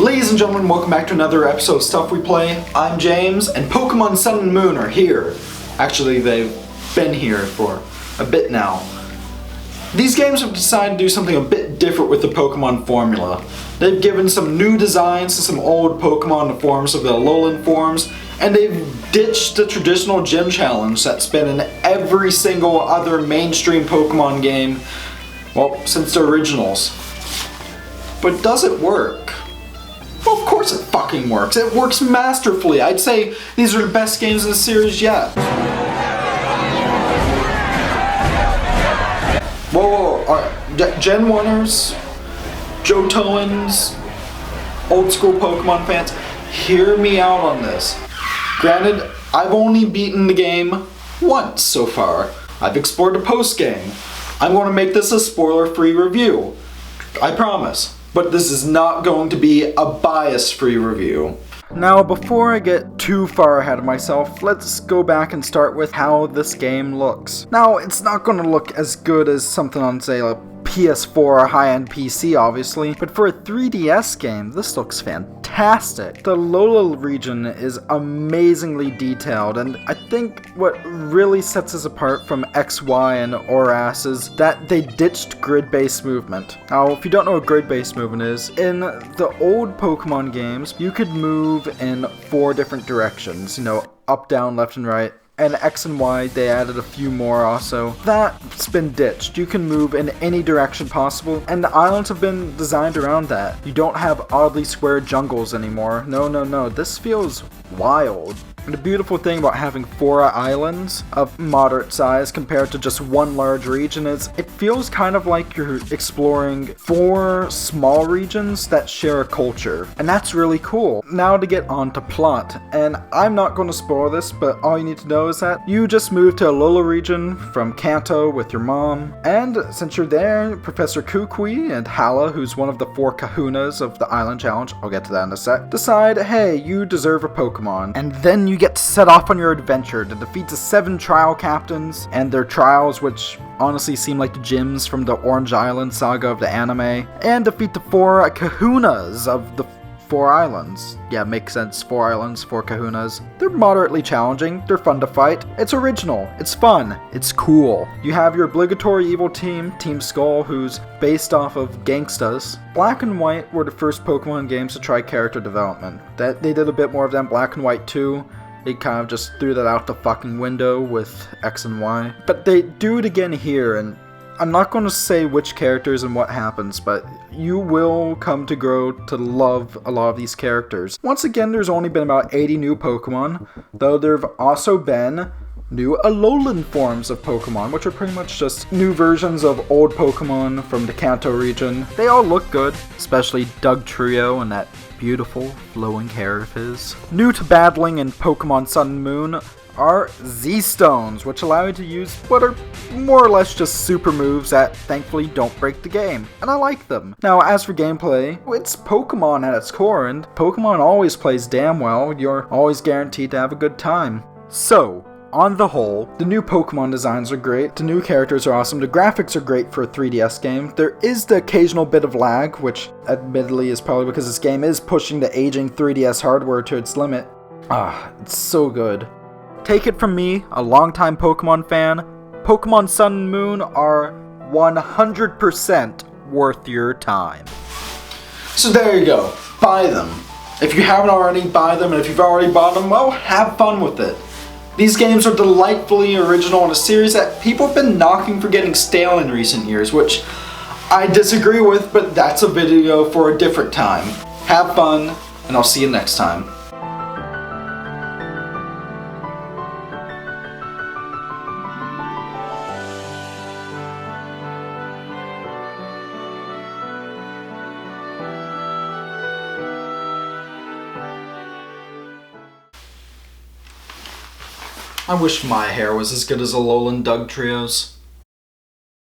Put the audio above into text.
Ladies and gentlemen, welcome back to another episode of Stuff We Play. I'm James, and Pokémon Sun and Moon are here. Actually, they've been here for a bit now. These games have decided to do something a bit different with the Pokémon formula. They've given some new designs to some old Pokémon in the forms of the Alolan forms, and they've ditched the traditional gym challenge that's been in every single other mainstream Pokémon game, well, since the originals. But does it work? Well, of course it fucking works. It works masterfully. I'd say these are the best games in the series yet. Whoa. Gen 1ers, Johtoans, old school Pokemon fans, hear me out on this. Granted, I've only beaten the game once so far. I've explored the post-game. I'm going to make this a spoiler-free review. I promise. But this is not going to be a bias-free review. Now, before I get too far ahead of myself, let's go back and start with how this game looks. Now, it's not going to look as good as something on, say, a PS4 or high-end PC, obviously, but for a 3DS game, this looks fantastic. The Alola region is amazingly detailed, and I think what really sets us apart from XY and ORAS is that they ditched grid-based movement. Now, if you don't know what grid-based movement is, in the old Pokemon games, you could move in 4 different directions, up, down, left, and right. And X and Y, they added a few more also. That's been ditched. You can move in any direction possible, and the islands have been designed around that. You don't have oddly squared jungles anymore. No. This feels wild. And the beautiful thing about having 4 islands of moderate size compared to just one large region is it feels kind of like you're exploring 4 small regions that share a culture. And that's really cool. Now to get on to plot. And I'm not going to spoil this, but all you need to know is that you just moved to Alola region from Kanto with your mom. And since you're there, Professor Kukui and Hala, who's one of the 4 kahunas of the Island Challenge, I'll get to that in a sec, decide, hey, you deserve a Pokemon. And then you get to set off on your adventure to defeat the 7 trial captains and their trials, which honestly seem like the gyms from the Orange Island saga of the anime, and defeat the 4 kahunas of the 4 islands. Yeah, makes sense. 4 islands, 4 kahunas. They're moderately challenging, they're fun to fight, it's original, it's fun, it's cool. You have your obligatory evil team, Team Skull, who's based off of Gangstas. Black and White were the first Pokemon games to try character development. They did a bit more of them, Black and White 2. They kind of just threw that out the fucking window with X and Y. But they do it again here, and I'm not going to say which characters and what happens, but you will come to grow to love a lot of these characters. Once again, there's only been about 80 new Pokemon, though there have also been new Alolan forms of Pokemon, which are pretty much just new versions of old Pokemon from the Kanto region. They all look good, especially Doug Trio and that beautiful flowing hair of his. New to battling in Pokemon Sun and Moon are Z-Stones, which allow you to use what are more or less just super moves that thankfully don't break the game, and I like them. Now, as for gameplay, it's Pokemon at its core, and Pokemon always plays damn well. You're always guaranteed to have a good time. So, on the whole, the new Pokemon designs are great, the new characters are awesome, the graphics are great for a 3DS game. There is the occasional bit of lag, which admittedly is probably because this game is pushing the aging 3DS hardware to its limit. It's so good. Take it from me, a longtime Pokemon fan, Pokemon Sun and Moon are 100% worth your time. So there you go, buy them. If you haven't already, buy them, and if you've already bought them, well, have fun with it. These games are delightfully original in a series that people have been knocking for getting stale in recent years, which I disagree with, but that's a video for a different time. Have fun, and I'll see you next time. I wish my hair was as good as Alolan Doug Trio's.